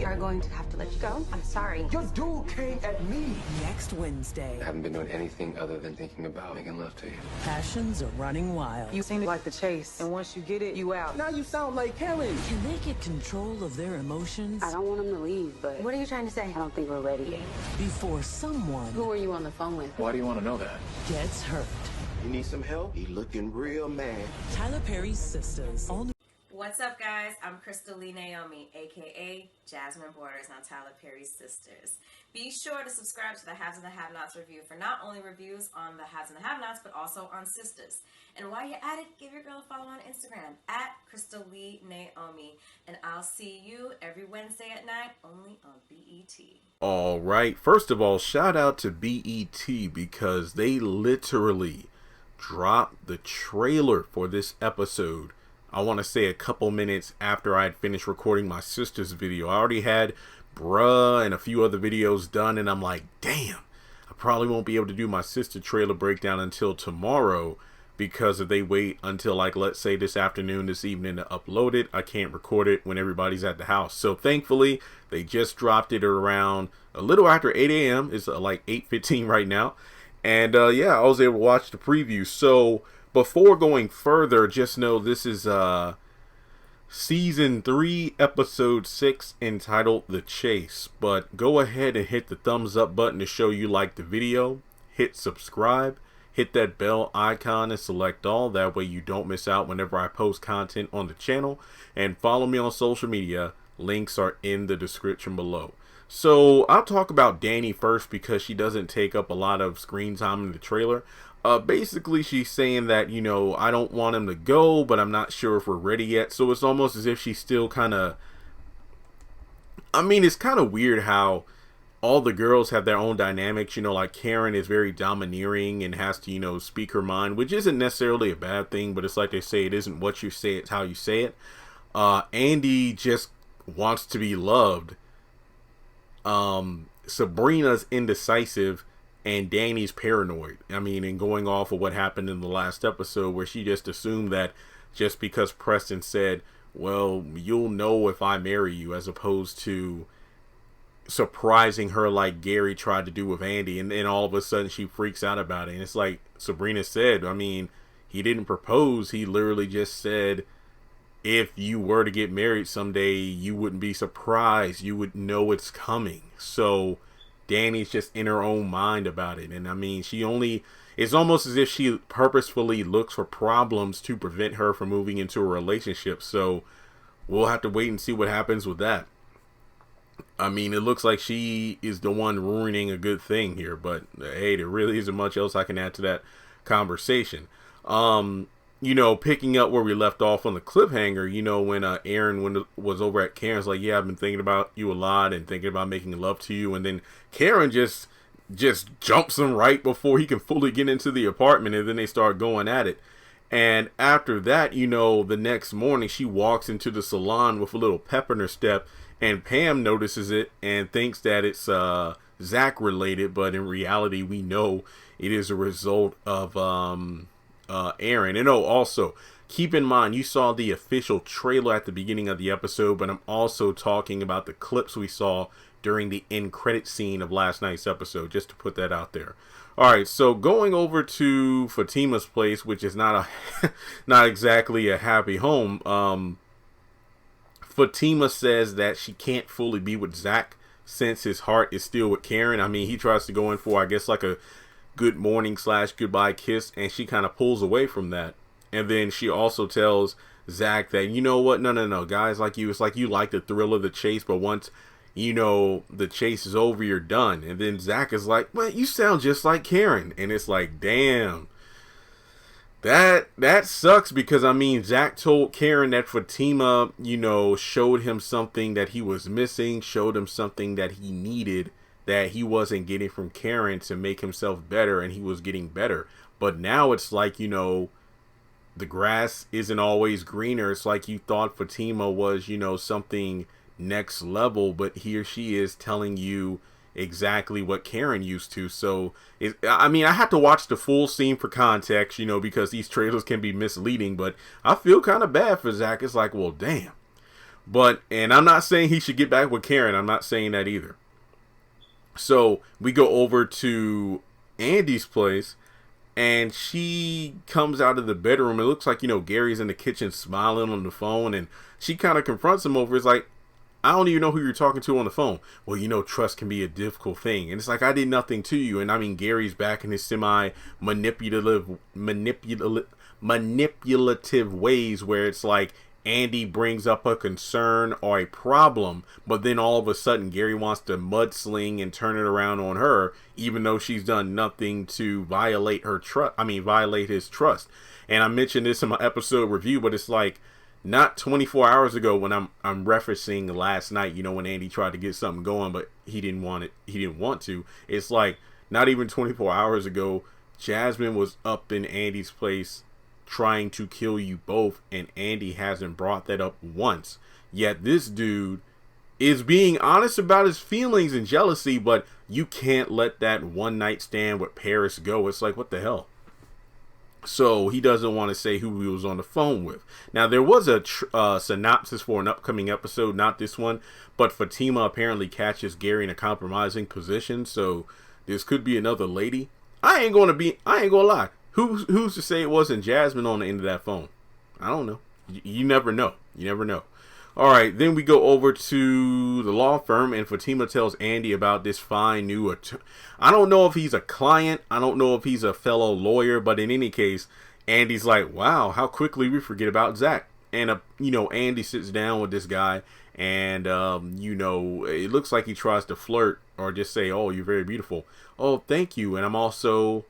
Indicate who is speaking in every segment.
Speaker 1: We are going to have to let you go. I'm sorry.
Speaker 2: Your dude came at me.
Speaker 3: Next Wednesday.
Speaker 4: I haven't been doing anything other than thinking about making love to you.
Speaker 3: Passions are running wild.
Speaker 1: You seem like the chase, and once you get it, you out.
Speaker 2: Now you sound like Karen.
Speaker 3: Can they get control of their emotions
Speaker 5: I don't want him to leave, but
Speaker 1: What are you trying to say?
Speaker 5: I don't think we're ready yet.
Speaker 3: before someone
Speaker 5: Who were you on the phone with?
Speaker 4: Why do you want to know that?
Speaker 3: gets hurt?
Speaker 2: You need some help? He looking real mad.
Speaker 3: Tyler Perry's Sistas. All
Speaker 6: What's up, guys? I'm Crystal Lee Naomi, aka Jasmine Borders on Tyler Perry's Sisters. Be sure to subscribe to the Haves and the Have-Nots review for not only reviews on the Haves and the Have-Nots, but also on Sisters. And while you're at it, give your girl a follow on Instagram at Crystal Lee Naomi. And I'll see you every Wednesday at 9, only on BET.
Speaker 7: All right. First of all, shout out to BET because they literally dropped the trailer for this episode. I want to say a couple minutes after I had finished recording my sister's video. I already had Bruh and a few other videos done, and I'm like, damn, I probably won't be able to do my sister trailer breakdown until tomorrow, because if they wait until, like, let's say this afternoon, this evening to upload it, I can't record it when everybody's at the house. So thankfully, they just dropped it around a little after 8 a.m. It's like 8:15 right now. And yeah, I was able to watch the preview. So before going further, just know this is Season 3, Episode 6, entitled The Chase. But go ahead and hit the thumbs up button to show you like the video. Hit subscribe. Hit that bell icon and select all. That way you don't miss out whenever I post content on the channel. And follow me on social media. Links are in the description below. So I'll talk about Dani first because she doesn't take up a lot of screen time in the trailer. Basically, she's saying that, you know, I don't want him to go, but I'm not sure if we're ready yet. So it's almost as if she's still kind of... I mean, it's kind of weird how all the girls have their own dynamics. You know, like Karen is very domineering and has to, you know, speak her mind, which isn't necessarily a bad thing, but it's like they say, it isn't what you say, it's how you say it. Andy just wants to be loved. Sabrina's indecisive. And Dani's paranoid. I mean, and going off of what happened in the last episode where she just assumed that just because Preston said, well, you'll know if I marry you, as opposed to surprising her like Gary tried to do with Andy. And then all of a sudden she freaks out about it. And it's like Sabrina said, I mean, he didn't propose. He literally just said, if you were to get married someday, you wouldn't be surprised. You would know it's coming. So Dani's just in her own mind about it. And I mean, it's almost as if she purposefully looks for problems to prevent her from moving into a relationship. So we'll have to wait and see what happens with that. I mean, it looks like she is the one ruining a good thing here, but hey, there really isn't much else I can add to that conversation. You know, picking up where we left off on the cliffhanger, you know, when Aaron was over at Karen's like, yeah, I've been thinking about you a lot and thinking about making love to you. And then Karen just jumps him right before he can fully get into the apartment. And then they start going at it. And after that, you know, the next morning she walks into the salon with a little pep in her step. And Pam notices it and thinks that it's Zach related. But in reality, we know it is a result of Aaron. And also keep in mind, you saw the official trailer at the beginning of the episode, but I'm also talking about the clips we saw during the end credit scene of last night's episode, just to put that out there. All right, so going over to Fatima's place, which is not exactly a happy home. Fatima says that she can't fully be with Zach since his heart is still with Karen. I mean, he tries to go in for, I guess, like a good morning / goodbye kiss, and she kind of pulls away from that. And then she also tells Zach that, you know what, no, guys like you, it's like you like the thrill of the chase, but once, you know, the chase is over, you're done. And then Zach is like, well, you sound just like Karen. And it's like, damn, that sucks, because I mean, Zach told Karen that Fatima, you know, showed him something that he was missing, showed him something that he needed, that he wasn't getting from Karen to make himself better, and he was getting better. But now it's like, you know, the grass isn't always greener. It's like you thought Fatima was, you know, something next level, but here she is telling you exactly what Karen used to. So, I mean, I have to watch the full scene for context, you know, because these trailers can be misleading, but I feel kind of bad for Zach. It's like, well, damn. And I'm not saying he should get back with Karen. I'm not saying that either. So we go over to Andy's place, and she comes out of the bedroom. It looks like, Gary's in the kitchen smiling on the phone, and she kind of confronts him over. It's like, I don't even know who you're talking to on the phone. Well, trust can be a difficult thing. And it's like, I did nothing to you. And I mean, Gary's back in his manipulative ways, where it's like Andy brings up a concern or a problem, but then all of a sudden Gary wants to mudsling and turn it around on her, even though she's done nothing to violate his trust. And I mentioned this in my episode review, but it's like, not 24 hours ago when I'm referencing last night, when Andy tried to get something going, but he didn't want to. It's like, not even 24 hours ago, Jasmine was up in Andy's place trying to kill you both, and Andy hasn't brought that up once. Yet this dude is being honest about his feelings and jealousy, but you can't let that one night stand with Paris go. It's like, what the hell? So he doesn't want to say who he was on the phone with. Now, there was a synopsis for an upcoming episode, not this one, but Fatima apparently catches Gary in a compromising position, so this could be another lady. I ain't gonna lie. Who's to say it wasn't Jasmine on the end of that phone? I don't know. You never know. You never know. All right, then we go over to the law firm, and Fatima tells Andy about this fine new attorney. I don't know if he's a client. I don't know if he's a fellow lawyer, but in any case, Andy's like, wow, how quickly we forget about Zach. And, Andy sits down with this guy, and, it looks like he tries to flirt or just say, oh, you're very beautiful. Oh, thank you. And I'm also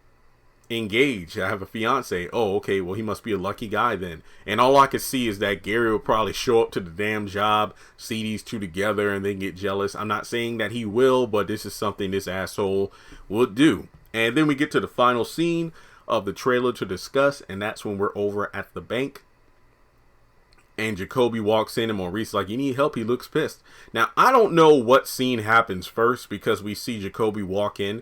Speaker 7: engaged. I have a fiance. Oh, okay. Well, he must be a lucky guy then. And all I could see is that Gary will probably show up to the damn job, see these two together, and then get jealous. I'm not saying that he will, but this is something this asshole would do. And then we get to the final scene of the trailer to discuss, and that's when we're over at the bank. And Jacoby walks in, and Maurice's like, you need help? He looks pissed. Now, I don't know what scene happens first, because we see Jacoby walk in.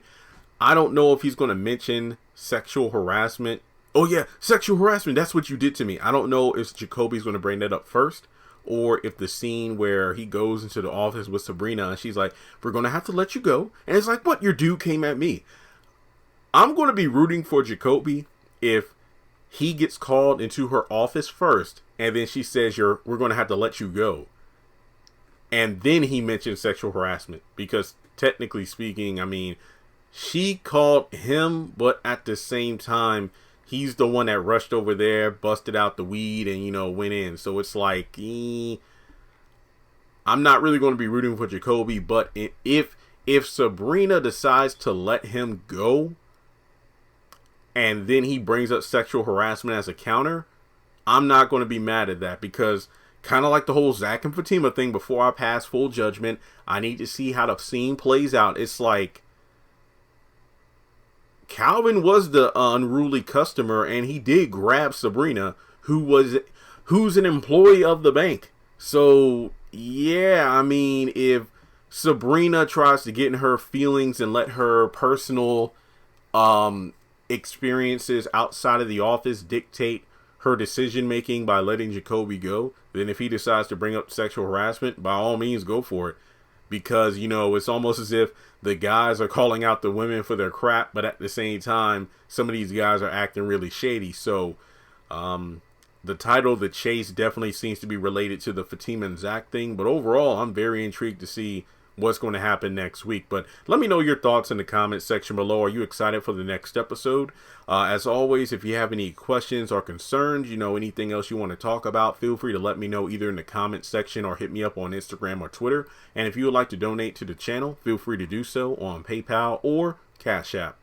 Speaker 7: I don't know if he's going to mention sexual harassment. Oh yeah, sexual harassment. That's what you did to me. I don't know if Jacoby's going to bring that up first, or if the scene where he goes into the office with Sabrina and she's like, we're going to have to let you go. And it's like, what? Your dude came at me. I'm going to be rooting for Jacoby if he gets called into her office first, and then she says, we're going to have to let you go. And then he mentions sexual harassment, because technically speaking, I mean, she called him, but at the same time, he's the one that rushed over there, busted out the weed, and, went in. So it's like, I'm not really going to be rooting for Jacoby, but if Sabrina decides to let him go, and then he brings up sexual harassment as a counter, I'm not going to be mad at that, because kind of like the whole Zach and Fatima thing, before I pass full judgment, I need to see how the scene plays out. It's like, Calvin was the unruly customer, and he did grab Sabrina, who's an employee of the bank. So yeah, I mean, if Sabrina tries to get in her feelings and let her personal experiences outside of the office dictate her decision making by letting Jacoby go, then if he decides to bring up sexual harassment, by all means, go for it. Because, it's almost as if the guys are calling out the women for their crap, but at the same time, some of these guys are acting really shady. So, the title, The Chase, definitely seems to be related to the Fatima and Zach thing. But overall, I'm very intrigued to see what's going to happen next week. But let me know your thoughts in the comment section below. Are you excited for the next episode? As always, if you have any questions or concerns, anything else you want to talk about, feel free to let me know either in the comment section or hit me up on Instagram or Twitter. And if you would like to donate to the channel, feel free to do so on PayPal or Cash App.